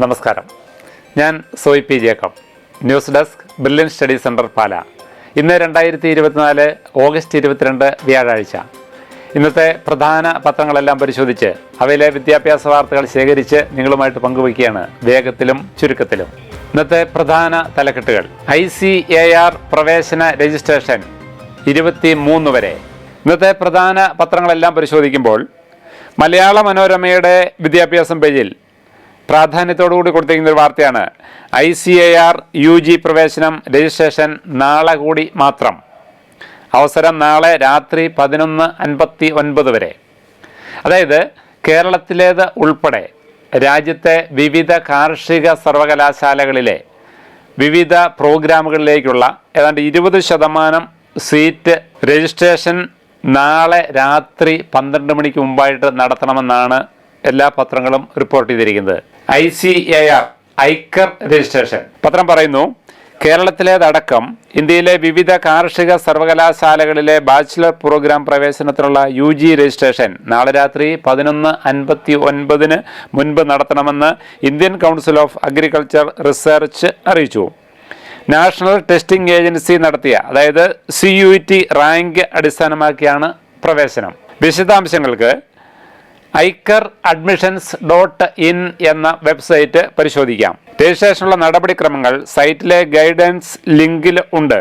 നമസ്കാരം. ഞാൻ Soy P Jacob, news desk, brilliant study centre, Pala. ഇന്ന് 2024 ഓഗസ്റ്റ് 22 വ്യാഴാഴ്ച. ഇന്നത്തെ പ്രധാന പത്രങ്ങളെല്ലാം പരിശോധിച്ച് അവയിലെ വിദ്യാഭ്യാസ വാർത്തകൾ ശേഖരിച്ച് നിങ്ങളുമായിട്ട് പങ്കുവയ്ക്കുകയാണ്, വേഗത്തിലും ചുരുക്കത്തിലും. ഇന്നത്തെ പ്രധാന തലക്കെട്ടുകൾ: ICAR പ്രവേശന രജിസ്ട്രേഷൻ 23 വരെ. ഇന്നത്തെ പ്രധാന പത്രങ്ങളെല്ലാം പരിശോധിക്കുമ്പോൾ മലയാള മനോരമയുടെ വിദ്യാഭ്യാസം പേജിൽ പ്രാധാന്യത്തോടുകൂടി കൊടുത്തിരിക്കുന്ന ഒരു വാർത്തയാണ്: ICAR UG പ്രവേശനം രജിസ്ട്രേഷൻ നാളെ കൂടി മാത്രം. അവസരം നാളെ രാത്രി 11:59 വരെ. അതായത് കേരളത്തിലേത് ഉൾപ്പെടെ രാജ്യത്തെ വിവിധ കാർഷിക സർവകലാശാലകളിലെ വിവിധ പ്രോഗ്രാമുകളിലേക്കുള്ള ഏതാണ്ട് 20% സീറ്റ് രജിസ്ട്രേഷൻ നാളെ രാത്രി 12 മണിക്ക് മുമ്പായിട്ട് നടത്തണമെന്നാണ് എല്ലാ പത്രങ്ങളും റിപ്പോർട്ട് ചെയ്തിരിക്കുന്നത്. ICAR ഐക്കർ രജിസ്ട്രേഷൻ പത്രം പറയുന്നു, കേരളത്തിലേതടക്കം ഇന്ത്യയിലെ വിവിധ കാർഷിക സർവകലാശാലകളിലെ ബാച്ചിലർ പ്രോഗ്രാം പ്രവേശനത്തിനുള്ള UG രജിസ്ട്രേഷൻ നാളെ രാത്രി 11:59 മുൻപ് നടത്തണമെന്ന് Indian council of agriculture research അറിയിച്ചു. നാഷണൽ ടെസ്റ്റിംഗ് ഏജൻസി നടത്തിയ, അതായത് CUET റാങ്ക് അടിസ്ഥാനമാക്കിയാണ് പ്രവേശനം. വിശദാംശങ്ങൾക്ക് icaradmissions.in എന്ന വെബ്സൈറ്റ് പരിശോധിക്കാം. രജിസ്ട്രേഷനുള്ള നടപടിക്രമങ്ങൾ സൈറ്റിലെ ഗൈഡൻസ് ലിങ്കിൽ ഉണ്ട്.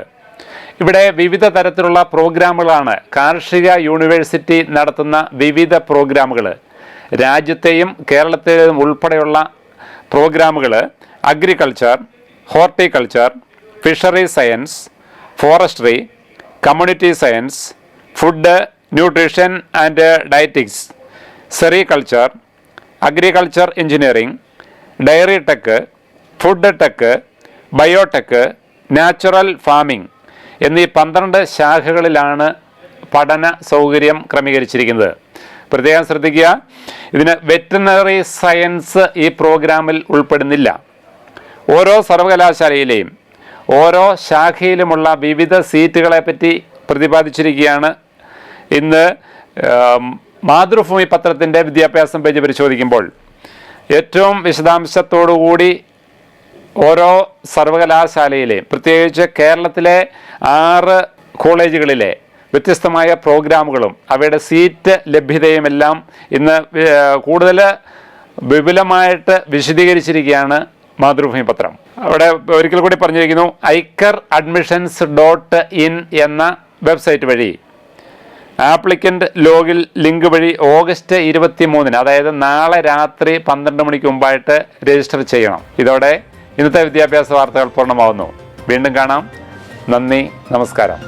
ഇവിടെ വിവിധ തരത്തിലുള്ള പ്രോഗ്രാമുകളാണ്. കാർഷിക യൂണിവേഴ്സിറ്റി നടത്തുന്ന വിവിധ പ്രോഗ്രാമുകൾ, രാജ്യത്തെയും കേരളത്തിലെയും ഉൾപ്പെടെയുള്ള പ്രോഗ്രാമുകൾ agriculture, horticulture, fishery science, forestry, community science, food, nutrition and dietetics, sericulture, agriculture engineering, dairy tech, food tech, biotech, natural farming എന്നീ 12 ശാഖകളിലാണ് പഠന സൗകര്യം ക്രമീകരിച്ചിരിക്കുന്നത്. പ്രത്യേകം ശ്രദ്ധിക്കുക, ഇതിന് വെറ്ററിനറി സയൻസ് ഈ പ്രോഗ്രാമിൽ ഉൾപ്പെടുന്നില്ല. ഓരോ സർവകലാശാലയിലെയും ഓരോ ശാഖയിലുമുള്ള വിവിധ സീറ്റുകളെ പറ്റി പ്രതിപാദിച്ചിരിക്കുകയാണ്. ഇന്ന് മാതൃഭൂമി പത്രത്തിൻ്റെ വിദ്യാഭ്യാസം പേജ് പരിശോധിക്കുമ്പോൾ ഏറ്റവും വിശദാംശത്തോടുകൂടി ഓരോ സർവകലാശാലയിലെയും, പ്രത്യേകിച്ച് കേരളത്തിലെ 6 കോളേജുകളിലെ വ്യത്യസ്തമായ പ്രോഗ്രാമുകളും അവയുടെ സീറ്റ് ലഭ്യതയുമെല്ലാം ഇന്ന് കൂടുതൽ വിപുലമായിട്ട് വിശദീകരിച്ചിരിക്കുകയാണ് മാതൃഭൂമി പത്രം. അവിടെ ഒരിക്കൽ കൂടി പറഞ്ഞിരിക്കുന്നു, icaradmissions.in എന്ന വെബ്സൈറ്റ് വഴി ആപ്ലിക്കൻ്റ് ലോഗിൻ ലിങ്ക് വഴി ഓഗസ്റ്റ് 23, അതായത് നാളെ രാത്രി 12 മണിക്ക് മുമ്പായിട്ട് രജിസ്റ്റർ ചെയ്യണം. ഇതോടെ ഇന്നത്തെ വിദ്യാഭ്യാസ വാർത്തകൾ പൂർണ്ണമാവുന്നു. വീണ്ടും കാണാം. നന്ദി, നമസ്കാരം.